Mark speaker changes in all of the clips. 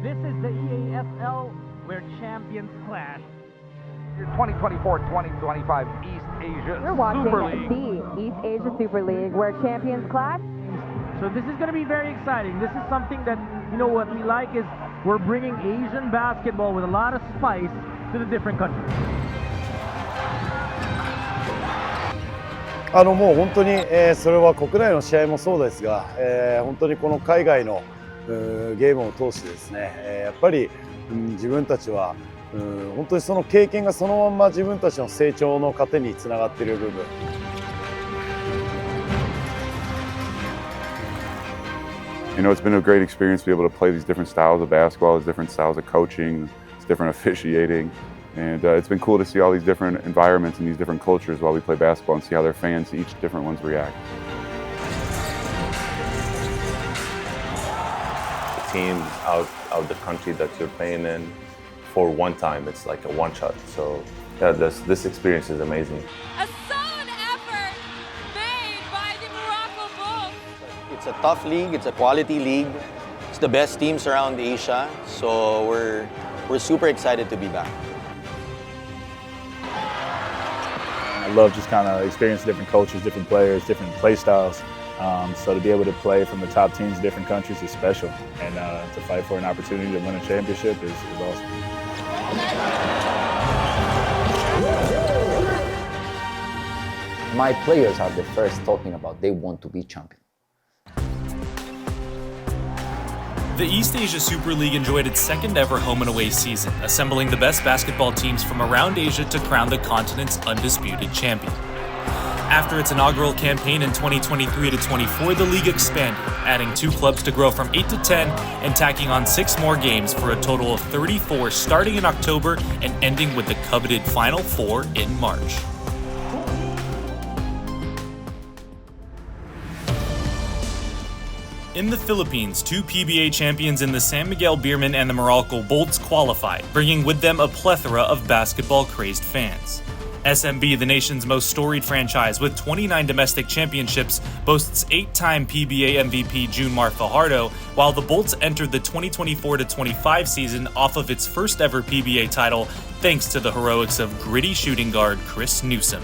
Speaker 1: This is the EASL where champions clash.
Speaker 2: Your 2024-2025 East Asia
Speaker 3: You're watching
Speaker 2: Super League.
Speaker 3: the East Asia Super League where champions clash.
Speaker 1: So this is going to be very exciting. This is something that, you know, what we like is we're bringing Asian basketball with a lot of spice to the different countries.
Speaker 4: もう本当に、それは国内の試合もそうですが、本当にこの海外のゲームを通してですね、やっぱり、自分たちは本当にその経験がそのまんま自分たちの成長の糧につながっている部分。
Speaker 5: You know, it's been a great experience to be able to play these different styles of basketball, these different styles of coaching, different officiating. And it's been cool to see all these different environments and these different cultures while we play basketball and see how their fans, each different ones, react.
Speaker 6: Team out of the country that you're playing in for one time. It's like a one shot. So yeah, this experience is amazing.
Speaker 7: A solid effort made by the Morocco Bulls.
Speaker 8: It's a tough league. It's a quality league. It's the best teams around Asia. So we're super excited to be back.
Speaker 9: I love just kind of experiencing different cultures, different players, different play styles. So to be able to play from the top teams in different countries is special. And to fight for an opportunity to win a championship is awesome.
Speaker 10: My players are the first talking about they want to be champion.
Speaker 11: The East Asia Super League enjoyed its second ever home and away season, assembling the best basketball teams from around Asia to crown the continent's undisputed champion. After its inaugural campaign in 2023-24, the league expanded, adding 2 clubs to grow from 8 to 10 and tacking on 6 more games for a total of 34 starting in October and ending with the coveted Final Four in March. In the Philippines, 2 PBA champions in the San Miguel Beermen and the Morocco Bolts qualified, bringing with them a plethora of basketball-crazed fans. SMB, the nation's most storied franchise with 29 domestic championships, boasts 8-time PBA MVP Junmar Fajardo, while the Bolts entered the 2024-25 season off of its first ever PBA title thanks to the heroics of gritty shooting guard Chris Newsom.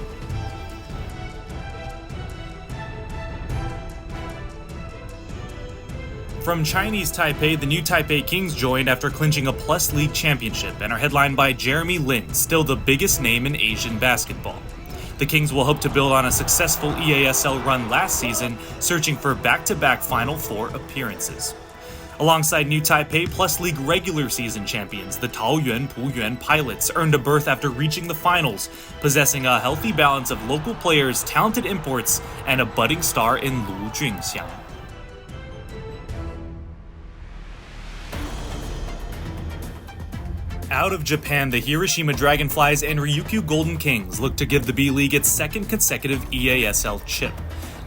Speaker 11: From Chinese Taipei, the new Taipei Kings joined after clinching a Plus League championship and are headlined by Jeremy Lin, still the biggest name in Asian basketball. The Kings will hope to build on a successful EASL run last season, searching for back-to-back Final Four appearances. Alongside new Taipei Plus League regular season champions, the Taoyuan Puyuan Pilots earned a berth after reaching the finals, possessing a healthy balance of local players, talented imports, and a budding star in Lu Junxiang. Out of Japan, the Hiroshima Dragonflies and Ryukyu Golden Kings look to give the B.LEAGUE its second consecutive EASL chip.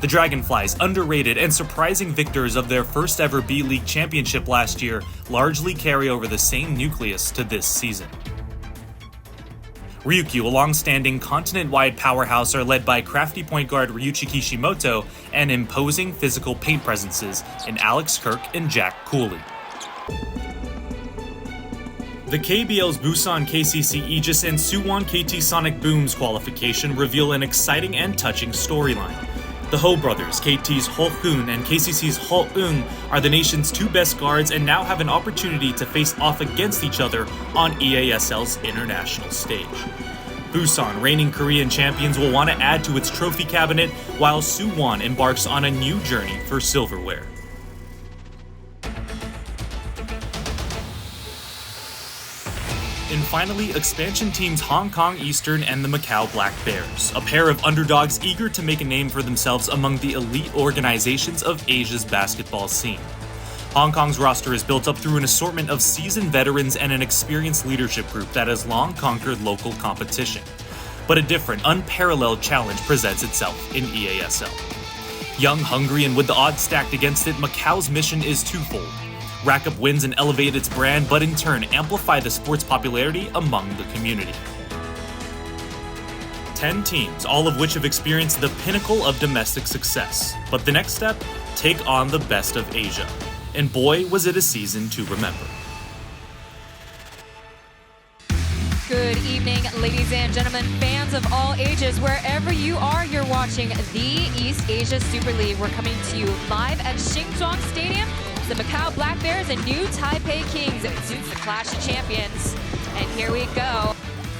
Speaker 11: The Dragonflies, underrated and surprising victors of their first ever B.LEAGUE championship last year, largely carry over the same nucleus to this season. Ryukyu, a long-standing continent-wide powerhouse, are led by crafty point guard Ryuichi Kishimoto and imposing physical paint presences in Alex Kirk and Jack Cooley. The KBL's Busan KCC Aegis and Suwon KT Sonic Boom's qualification reveal an exciting and touching storyline. The Ho brothers, KT's Ho Hoon and KCC's Ho Eung, are the nation's 2 best guards and now have an opportunity to face off against each other on EASL's international stage. Busan, reigning Korean champions, will want to add to its trophy cabinet, while Suwon embarks on a new journey for silverware. And finally, expansion teams Hong Kong Eastern and the Macau Black Bears, a pair of underdogs eager to make a name for themselves among the elite organizations of Asia's basketball scene. Hong Kong's roster is built up through an assortment of seasoned veterans and an experienced leadership group that has long conquered local competition. But a different, unparalleled challenge presents itself in EASL. Young, hungry, and with the odds stacked against it, Macau's mission is twofold: rack up wins and elevate its brand, but in turn amplify the sport's popularity among the community. 10 teams, all of which have experienced the pinnacle of domestic success. But the next step, take on the best of Asia. And boy, was it a season to remember.
Speaker 7: Good evening, ladies and gentlemen, fans of all ages. Wherever you are, you're watching the East Asia Super League. We're coming to you live at Xinzhuang Stadium. The Macau Black Bears and New Taipei Kings. It suits the Clash of Champions. And here we go.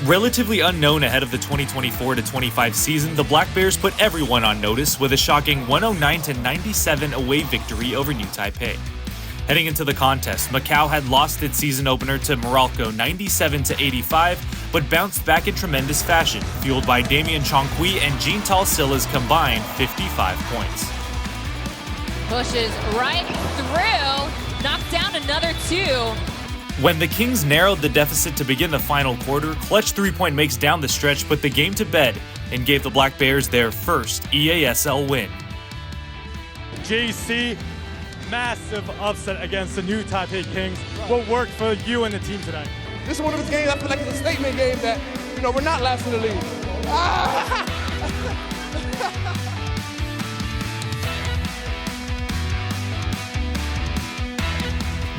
Speaker 11: Relatively unknown ahead of the 2024-25 season, the Black Bears put everyone on notice with a shocking 109-97 away victory over New Taipei. Heading into the contest, Macau had lost its season opener to Morocco 97-85, but bounced back in tremendous fashion, fueled by Damian Chongqui and Jean Tal Silla's combined 55 points.
Speaker 7: Pushes right through, knocked down another 2.
Speaker 11: When the Kings narrowed the deficit to begin the final quarter, clutch three-point makes down the stretch put the game to bed and gave the Black Bears their first EASL win.
Speaker 12: JC, massive upset against the New Taipei Kings. What worked for you and the team tonight?
Speaker 13: This is one of those games I feel like it's a statement game that, we're not last in the league.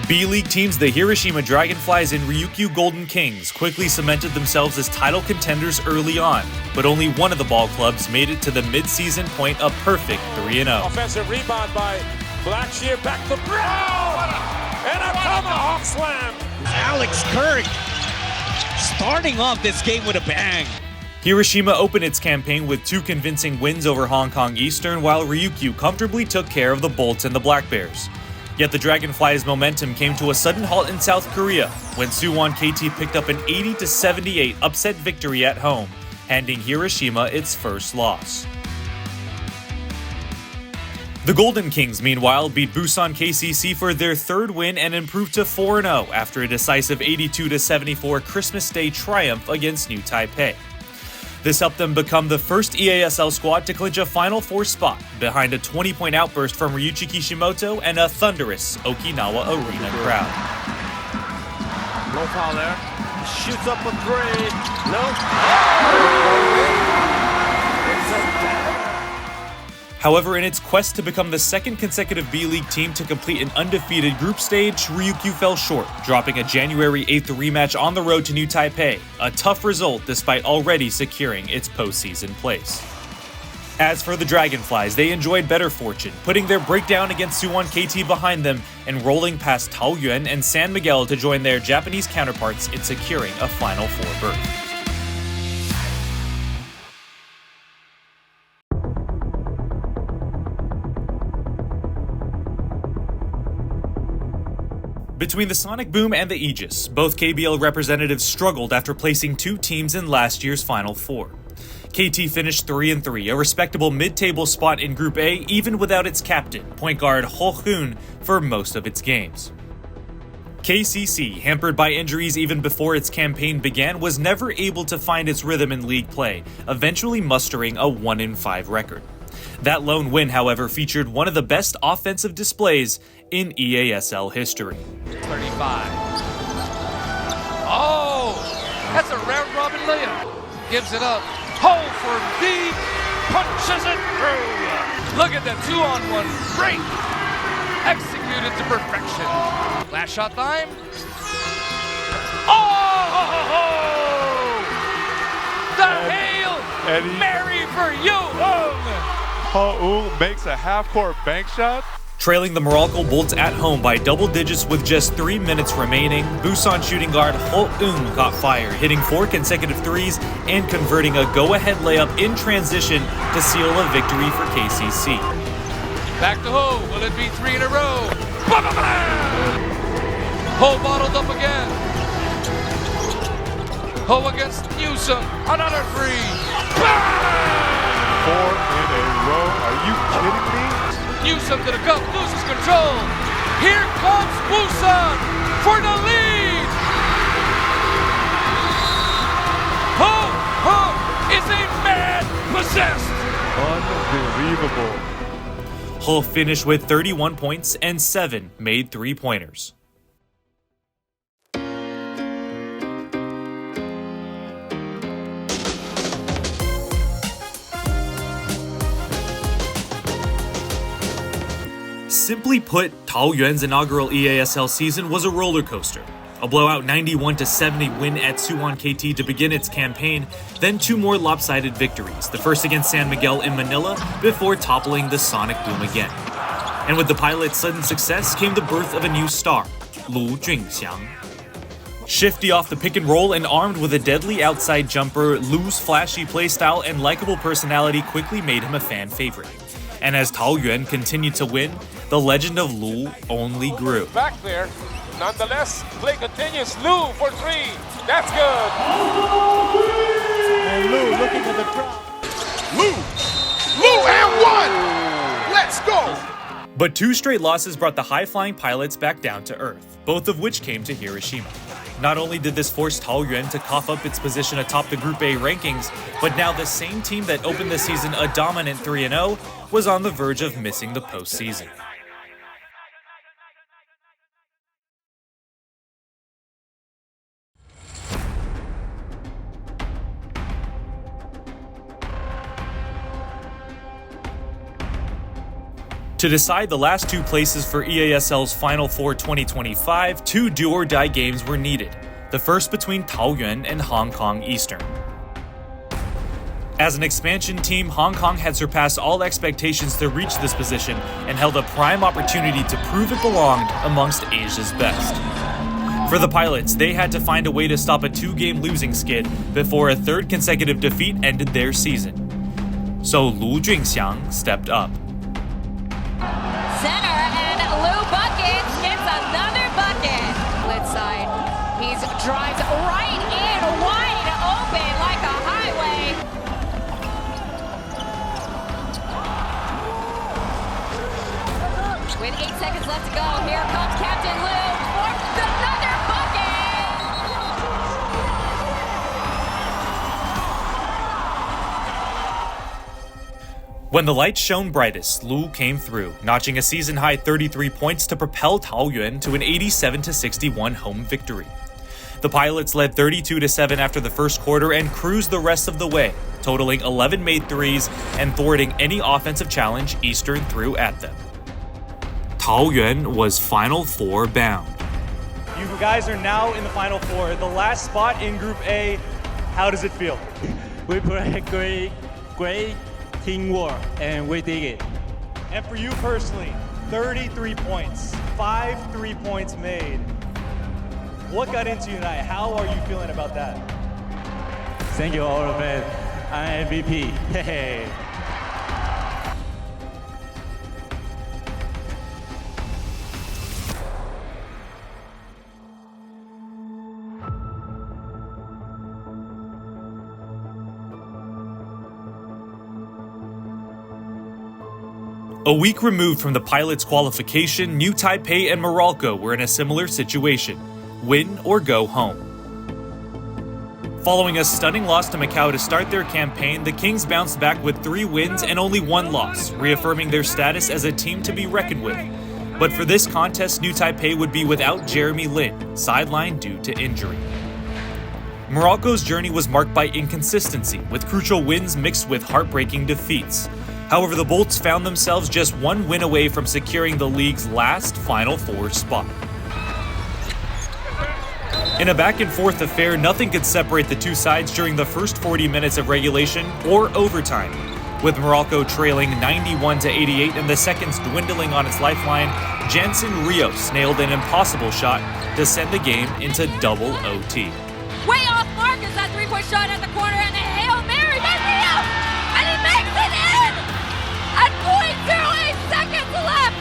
Speaker 11: B.LEAGUE teams the Hiroshima Dragonflies and Ryukyu Golden Kings quickly cemented themselves as title contenders early on, but only one of the ball clubs made it to the mid-season point a perfect 3-0.
Speaker 14: Offensive rebound by Blackshear, back to Brown, and a tomahawk slam.
Speaker 15: Alex Kirk starting off this game with a bang.
Speaker 11: Hiroshima opened its campaign with 2 convincing wins over Hong Kong Eastern, while Ryukyu comfortably took care of the Bolts and the Black Bears. Yet the Dragonflies' momentum came to a sudden halt in South Korea when Suwon KT picked up an 80-78 upset victory at home, handing Hiroshima its first loss. The Golden Kings, meanwhile, beat Busan KCC for their 3rd win and improved to 4-0 after a decisive 82-74 Christmas Day triumph against New Taipei. This helped them become the first EASL squad to clinch a Final Four spot, behind a 20-point outburst from Ryuichi Kishimoto and a thunderous Okinawa Arena crowd.
Speaker 14: No foul there. Shoots up a 3. No.
Speaker 11: However, in its quest to become the 2nd consecutive B.LEAGUE team to complete an undefeated group stage, Ryukyu fell short, dropping a January 8th rematch on the road to New Taipei, a tough result despite already securing its postseason place. As for the Dragonflies, they enjoyed better fortune, putting their breakdown against Suwon KT behind them and rolling past Taoyuan and San Miguel to join their Japanese counterparts in securing a Final Four berth. Between the Sonic Boom and the Aegis, both KBL representatives struggled after placing 2 teams in last year's Final Four. KT finished 3-3, a respectable mid-table spot in Group A even without its captain, point guard Ho Hoon, for most of its games. KCC, hampered by injuries even before its campaign began, was never able to find its rhythm in league play, eventually mustering a 1-5 record. That lone win, however, featured one of the best offensive displays in EASL history.
Speaker 16: 35. Oh, that's a round-robin layup. Gives it up. Ho for B. Punches it through. Look at that 2-on-1 break. Executed to perfection. Last shot time. Oh! The Hail Mary for you.
Speaker 17: Ho makes a half-court bank shot.
Speaker 11: Trailing the Morocco Bolts at home by double digits with just 3 minutes remaining, Busan shooting guard Ho caught fire, hitting 4 consecutive threes and converting a go-ahead layup in transition to seal a victory for KCC.
Speaker 16: Back to Ho. Will it be 3 in a row? Ho bottled up again. Ho against Newsom. Another 3.
Speaker 17: 4 in a row. Are you kidding me?
Speaker 16: Newsom to the cup, loses control. Here comes Busan for the lead. Ho is a man possessed.
Speaker 17: Unbelievable.
Speaker 11: Ho finished with 31 points and 7 made 3-pointers. Simply put, Taoyuan's inaugural EASL season was a roller coaster. A blowout 91-70 win at Suwon KT to begin its campaign, then 2 more lopsided victories, the first against San Miguel in Manila before toppling the Sonic Boom again. And with the Pilots' sudden success came the birth of a new star, Lu Junxiang. Shifty off the pick and roll and armed with a deadly outside jumper, Lu's flashy playstyle and likable personality quickly made him a fan favorite. And as Taoyuan continued to win, the legend of Lu only grew.
Speaker 14: Back there. Nonetheless, play continues. Lu for 3. That's good.
Speaker 12: And Lu looking at the crowd.
Speaker 13: Lu and 1. Let's go.
Speaker 11: But 2 straight losses brought the high-flying Pilots back down to earth, both of which came to Hiroshima. Not only did this force Taoyuan to cough up its position atop the Group A rankings, but now the same team that opened the season a dominant 3-0 was on the verge of missing the postseason. To decide the last 2 places for EASL's Final Four 2025, 2 do-or-die games were needed, the first between Taoyuan and Hong Kong Eastern. As an expansion team, Hong Kong had surpassed all expectations to reach this position and held a prime opportunity to prove it belonged amongst Asia's best. For the Pilots, they had to find a way to stop a 2-game losing skid before a 3rd consecutive defeat ended their season. So Lu Junxiang stepped up.
Speaker 7: Center, and Lu buckets, gets another bucket. Split side, he drives right in, wide open like a highway. With 8 seconds left to go, here comes Captain Lu for another bucket.
Speaker 11: When the lights shone brightest, Lu came through, notching a season-high 33 points to propel Taoyuan to an 87-61 home victory. The Pilots led 32-7 after the first quarter and cruised the rest of the way, totaling 11 made threes and thwarting any offensive challenge Eastern threw at them. Taoyuan was Final Four bound.
Speaker 12: You guys are now in the Final Four, the last spot in Group A. How does it feel?
Speaker 18: We play great teamwork, and we dig it.
Speaker 12: And for you personally, 33 points, 5 3-points made. What got into you tonight? How are you feeling about that?
Speaker 18: Thank you all of it. I'm MVP. Hey.
Speaker 11: A week removed from the Pilots' qualification, New Taipei and Morocco were in a similar situation: win or go home. Following a stunning loss to Macau to start their campaign, the Kings bounced back with 3 wins and only 1 loss, reaffirming their status as a team to be reckoned with. But for this contest, New Taipei would be without Jeremy Lin, sidelined due to injury. Morocco's journey was marked by inconsistency, with crucial wins mixed with heartbreaking defeats. However, the Bolts found themselves just 1 win away from securing the league's last Final Four spot. In a back-and-forth affair, nothing could separate the 2 sides during the first 40 minutes of regulation or overtime. With Morocco trailing 91-88 and the seconds dwindling on its lifeline, Jansen Rios nailed an impossible shot to send the game into double OT.
Speaker 7: Way off Marcus, that 3-point shot at the corner, and a Hail Mary by Rios! And he makes it in! At 0.08 seconds left!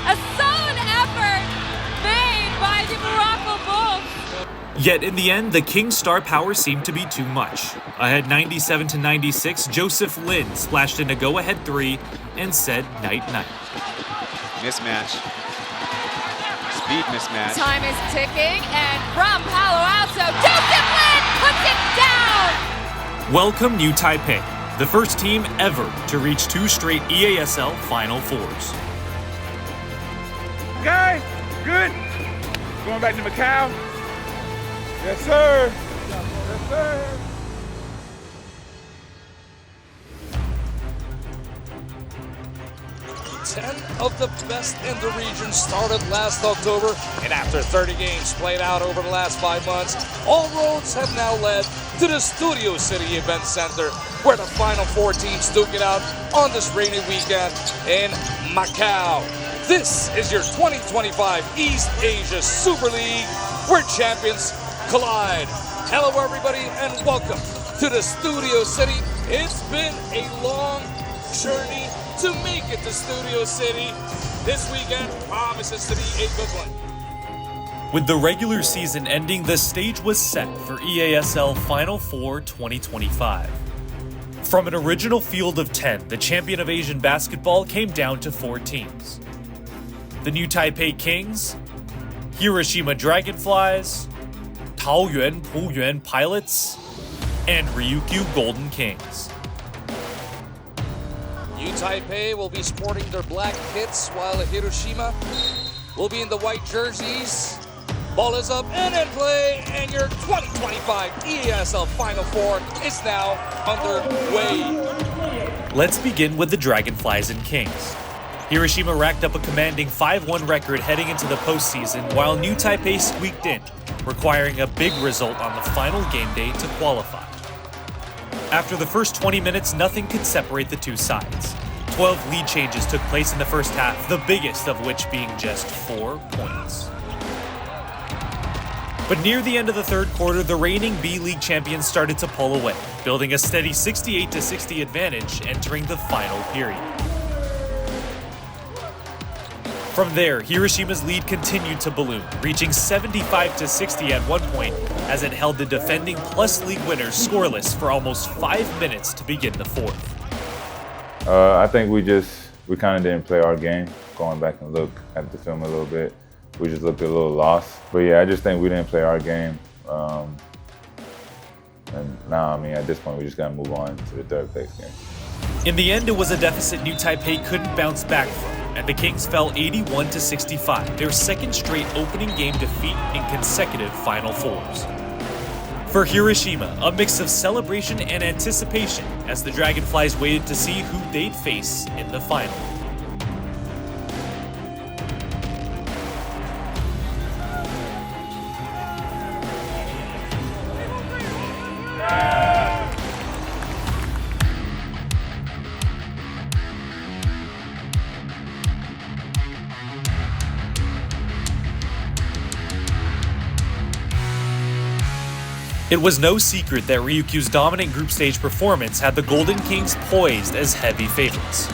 Speaker 7: A solid effort made by the Morocco Bulls.
Speaker 11: Yet in the end, the Kings' star power seemed to be too much. Ahead 97-96, Joseph Lin splashed in a go-ahead 3 and said night-night.
Speaker 19: Mismatch. Speed mismatch.
Speaker 7: Time is ticking, and from Palo Alto, Joseph Lin puts it down!
Speaker 11: Welcome New Taipei, the first team ever to reach 2 straight EASL Final Fours.
Speaker 14: Guys, good. Going back to Macau. Yes, sir. Yes, sir.
Speaker 16: 10 of the best in the region started last October, and after 30 games played out over the last 5 months, all roads have now led to the Studio City Event Center, where the final 4 teams duke it out on this rainy weekend in Macau. This is your 2025 East Asia Super League, where champions collide. Hello everybody and welcome to the Studio City. It's been a long journey to make it to Studio City. This weekend promises to be a good one.
Speaker 11: With the regular season ending, the stage was set for EASL Final Four 2025. From an original field of 10, the champion of Asian basketball came down to 4 teams. The New Taipei Kings, Hiroshima Dragonflies, Taoyuan Puyuan Pilots, and Ryukyu Golden Kings.
Speaker 16: New Taipei will be sporting their black kits, while Hiroshima will be in the white jerseys. Ball is up and in play, and your 2025 EASL Final Four is now underway.
Speaker 11: Let's begin with the Dragonflies and Kings. Hiroshima racked up a commanding 5-1 record heading into the postseason, while New Taipei squeaked in, requiring a big result on the final game day to qualify. After the first 20 minutes, nothing could separate the two sides. 12 lead changes took place in the first half, the biggest of which being just 4 points. But near the end of the third quarter, the reigning B.LEAGUE champions started to pull away, building a steady 68-60 advantage entering the final period. From there, Hiroshima's lead continued to balloon, reaching 75-60 at one point as it held the defending Plus League winners scoreless for almost 5 minutes to begin the fourth.
Speaker 9: I think we kind of didn't play our game. Going back and look at the film a little bit, we just looked a little lost. But yeah, I just think we didn't play our game. And now, I mean, at this point, we just got to move on to the third place game.
Speaker 11: In the end, it was a deficit New Taipei couldn't bounce back from, and the Kings fell 81-65, their second straight opening game defeat in consecutive Final Fours. For Hiroshima, a mix of celebration and anticipation as the Dragonflies waited to see who they'd face in the final. It was no secret that Ryukyu's dominant group stage performance had the Golden Kings poised as heavy favorites.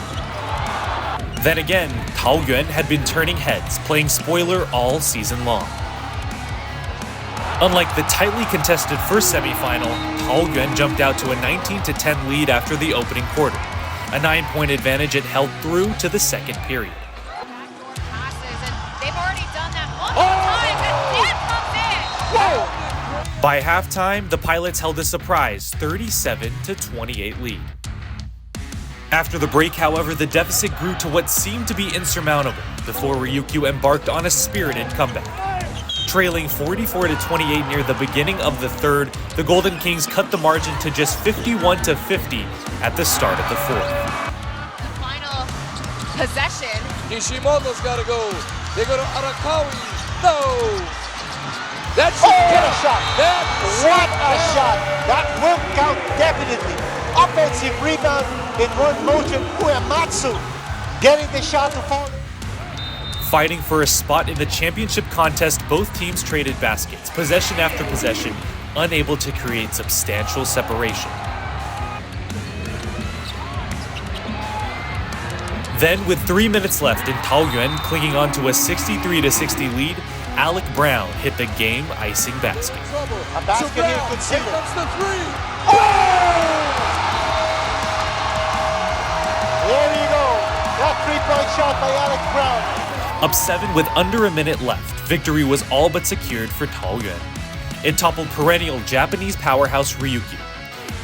Speaker 11: Then again, Taoyuan had been turning heads, playing spoiler all season long. Unlike the tightly contested first semifinal, Taoyuan jumped out to a 19-10 lead after the opening quarter, a 9-point advantage it held through to the second period.
Speaker 7: They've already done that multiple times, and Dan comes in! Whoa!
Speaker 11: By halftime, the Pilots held a surprise 37-28 lead. After the break, however, the deficit grew to what seemed to be insurmountable before Ryukyu embarked on a spirited comeback. Trailing 44-28 near the beginning of the third, the Golden Kings cut the margin to just 51-50 at the start of the fourth.
Speaker 7: The final possession.
Speaker 16: Nishimoto's got to go. They go to Arakawa. No! That should get a shot.
Speaker 20: What a shot. That will count definitely. Offensive rebound in one motion. Uematsu getting the shot to fall.
Speaker 11: Fighting for a spot in the championship contest, both teams traded baskets, possession after possession, unable to create substantial separation. Then, with 3 minutes left and Taoyuan clinging on to a 63-60 lead, Alec Brown hit the game-icing basket.
Speaker 20: A basket here considered.
Speaker 16: Here comes the three.
Speaker 20: Oh! There you go. That three-point shot by Alec Brown.
Speaker 11: Up 7 with under a minute left, victory was all but secured for Taoyuan. It toppled perennial Japanese powerhouse Ryukyu.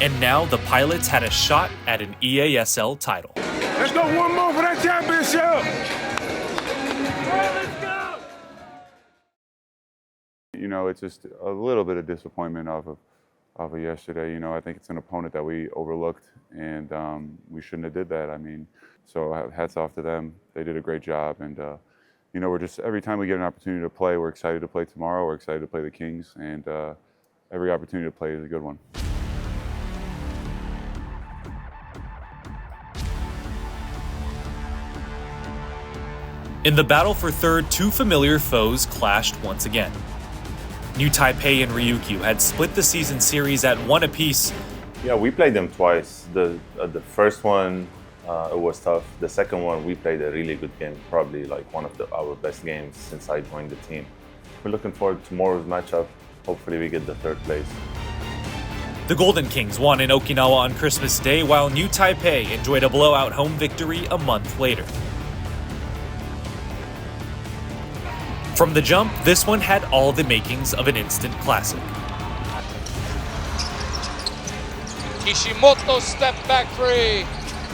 Speaker 11: And now the Pilots had a shot at an EASL title.
Speaker 14: Let's go one more for that championship.
Speaker 5: You know, it's just a little bit of disappointment of of yesterday. You know, I think it's an opponent that we overlooked, and we shouldn't have did that. I mean, so hats off to them. They did a great job, and you know, we're just every time we get an opportunity to play, we're excited to play tomorrow. We're excited to play the Kings, and every opportunity to play is a good one.
Speaker 11: In the battle for third, two familiar foes clashed once again. New Taipei and Ryukyu had split the season series at 1 apiece.
Speaker 6: Yeah, we played them twice. The first one, it was tough. The second one, we played a really good game, probably like one of our best games since I joined the team. We're looking forward to tomorrow's matchup. Hopefully we get the third place.
Speaker 11: The Golden Kings won in Okinawa on Christmas Day, while New Taipei enjoyed a blowout home victory a month later. From the jump, this one had all the makings of an instant classic.
Speaker 16: Kishimoto step back three.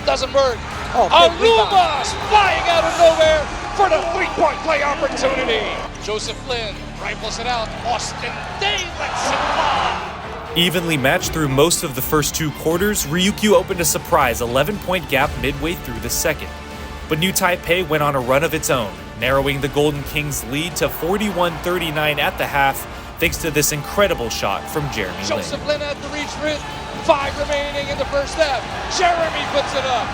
Speaker 16: Doesn't work. Aruma's flying out of nowhere for the three-point play opportunity. Joseph Lin rifles it out. Austin Day lets it fly.
Speaker 11: Evenly matched through most of the first two quarters, Ryukyu opened a surprise 11-point gap midway through the second. But New Taipei went on a run of its own, narrowing the Golden Kings' lead to 41-39 at the half, thanks to this incredible shot from Jeremy Lin.
Speaker 16: Joseph Lin had to reach for it. 5 remaining in the first half. Jeremy puts it up.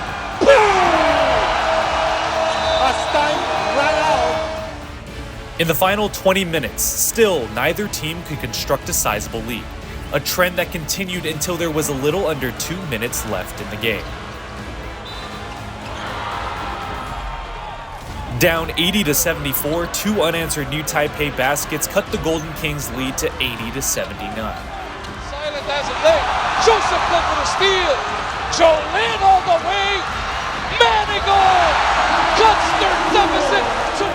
Speaker 20: As time ran out.
Speaker 11: In the final 20 minutes, still neither team could construct a sizable lead, a trend that continued until there was a little under 2 minutes left in the game. Down 80-74, two unanswered New Taipei baskets cut the Golden Kings' lead to 80-79.
Speaker 16: Silent as it lay. Joseph Lin for the steal. Joe Lin all the way. Manigault cuts their deficit to...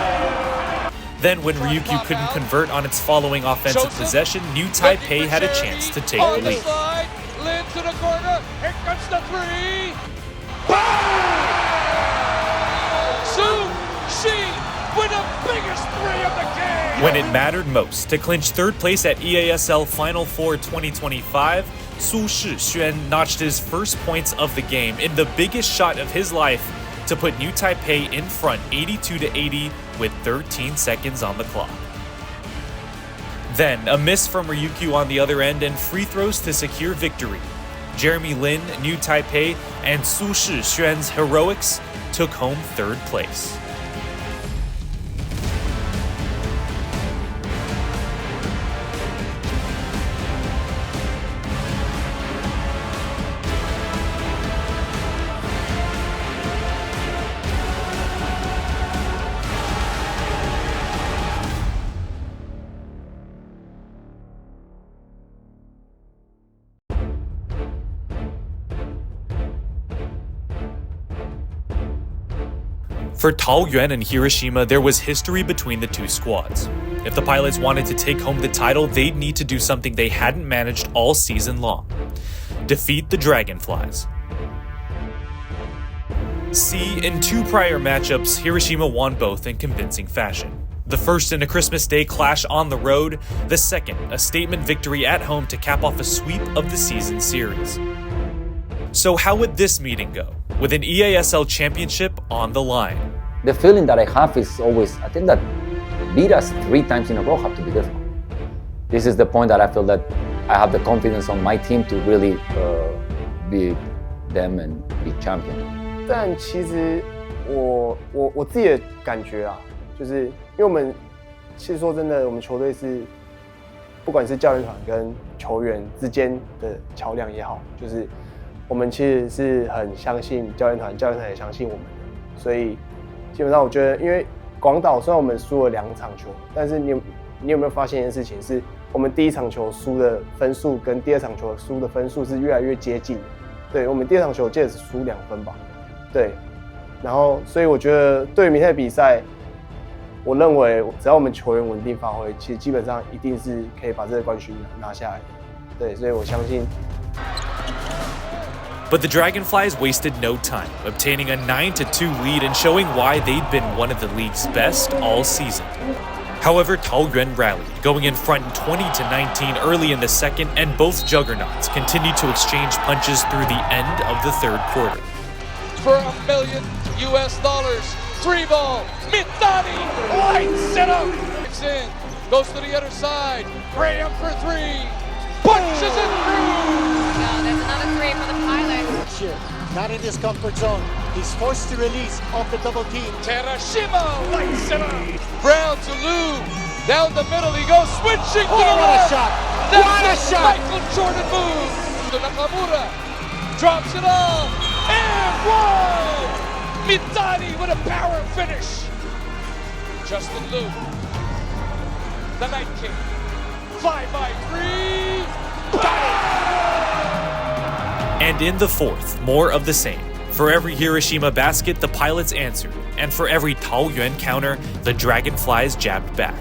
Speaker 11: Then when Ryukyu couldn't convert on its following offensive possession, New Taipei had a chance to take the lead.
Speaker 16: Slide. Lin to the corner. Here comes the three. Boom! With the biggest three of the game.
Speaker 11: When it mattered most to clinch third place at EASL Final Four 2025, Su Shixuan notched his first points of the game in the biggest shot of his life to put New Taipei in front 82-80 with 13 seconds on the clock. Then a miss from Ryukyu on the other end and free throws to secure victory. Jeremy Lin, New Taipei, and Su Shixuan's heroics took home third place. For Taoyuan and Hiroshima, there was history between the two squads. If the Pilots wanted to take home the title, they'd need to do something they hadn't managed all season long: defeat the Dragonflies. See, in two prior matchups, Hiroshima won both in convincing fashion. The first in a Christmas Day clash on the road, the second a statement victory at home to cap off a sweep of the season series. So how would this meeting go, with an EASL championship on the line?
Speaker 10: The feeling that I have is always, I think that beat us 3 times in a row have to be difficult. This is the point that I feel that I have the confidence on my team to really beat them and be champion.
Speaker 21: 但其实我自己的感觉啊，就是因为我们其实说真的，我们球队是不管是教练团跟球员之间的桥梁也好，就是我们其实是很相信教练团，教练团也相信我们的，所以基本上我觉得，因为广岛虽然我们输了2场球，但是你有没有发现一件事情，是我们第1场球输的分数跟第2场球输的分数是越来越接近的。对，我们第2场球我记得是输2分吧。对，然后所以我觉得对于明天的比赛，我认为只要我们球员稳定发挥，其实基本上一定是可以把这个冠军拿下来的。对，所以我相信。
Speaker 11: But the Dragonflies wasted no time, obtaining a 9-2 lead and showing why they'd been one of the league's best all season. However, Taoyuan rallied, going in front 20-19 early in the second, and both juggernauts continued to exchange punches through the end of the third quarter.
Speaker 16: For $1 million, 3-ball, Mitani lights it up. It's in, goes to the other side, Graham for 3, punches it through.
Speaker 7: No, there's another 3 for the Pilots.
Speaker 20: Not in his comfort zone. He's forced to release off the double team.
Speaker 16: Terashima lights it up. Brown to Lou. Down the middle he goes, switching to the
Speaker 20: What a
Speaker 16: left.
Speaker 20: shot!
Speaker 16: That's
Speaker 20: What a shot!
Speaker 16: Michael Jordan move. To Nakamura. Drops it off. And one! Mitani with a power finish. Justin Lou. The Night King. 5x3.
Speaker 11: And in the fourth, more of the same. For every Hiroshima basket, the Pilots answered, and for every Taoyuan counter, the Dragonflies jabbed back.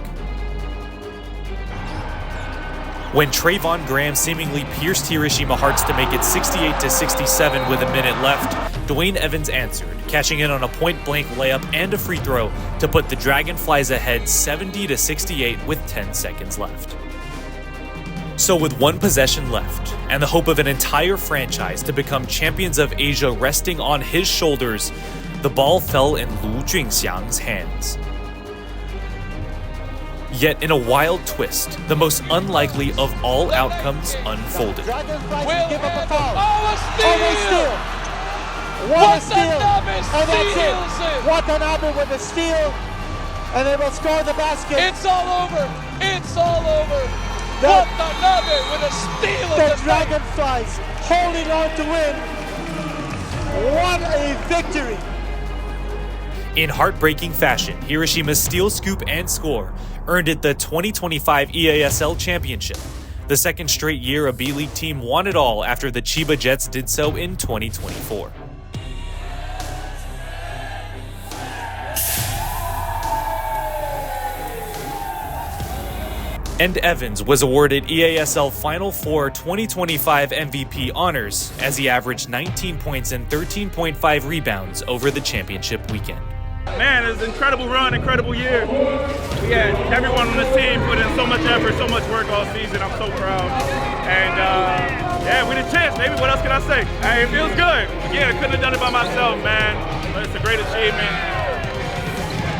Speaker 11: When Trayvon Graham seemingly pierced Hiroshima hearts to make it 68-67 with a minute left, Dwayne Evans answered, cashing in on a point-blank layup and a free throw to put the Dragonflies ahead 70-68 with 10 seconds left. So with one possession left, and the hope of an entire franchise to become champions of Asia resting on his shoulders, the ball fell in Lu Junxiang's hands. Yet in a wild twist, the most unlikely of all outcomes unfolded.
Speaker 20: Dragonflies give up a foul. Oh, they steal! What a steal! And that's it! Watanabe with a steal, and they will score the basket.
Speaker 16: It's all over! It's all over! Watanabe with a steal of
Speaker 20: the Dragonflies holding on to win. What a victory!
Speaker 11: In heartbreaking fashion, Hiroshima's steal, scoop, and score earned it the 2025 EASL Championship, the second straight year a B.LEAGUE team won it all after the Chiba Jets did so in 2024. And Evans was awarded EASL Final Four 2025 MVP honors as he averaged 19 points and 13.5 rebounds over the championship weekend.
Speaker 17: Man, it was an incredible run, incredible year. We had everyone on the team put in so much effort, so much work all season. I'm so proud. And yeah, we the champs, baby. What else can I say? Hey, it feels good. Again, I couldn't have done it by myself, man. But it's a great achievement.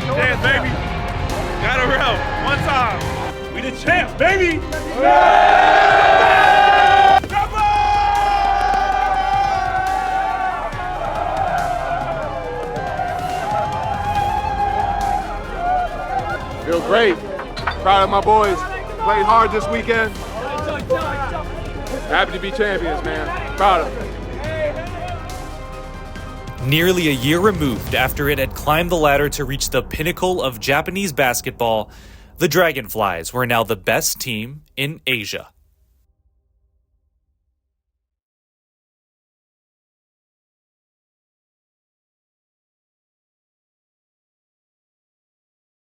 Speaker 17: Champs, baby. Got it real. One time. We the champs, baby!
Speaker 14: Feel great. Proud of my boys. Played hard this weekend. Happy to be champions, man. Proud of them.
Speaker 11: Nearly a year removed after it had climbed the ladder to reach the pinnacle of Japanese basketball, the Dragonflies were now the best team in Asia.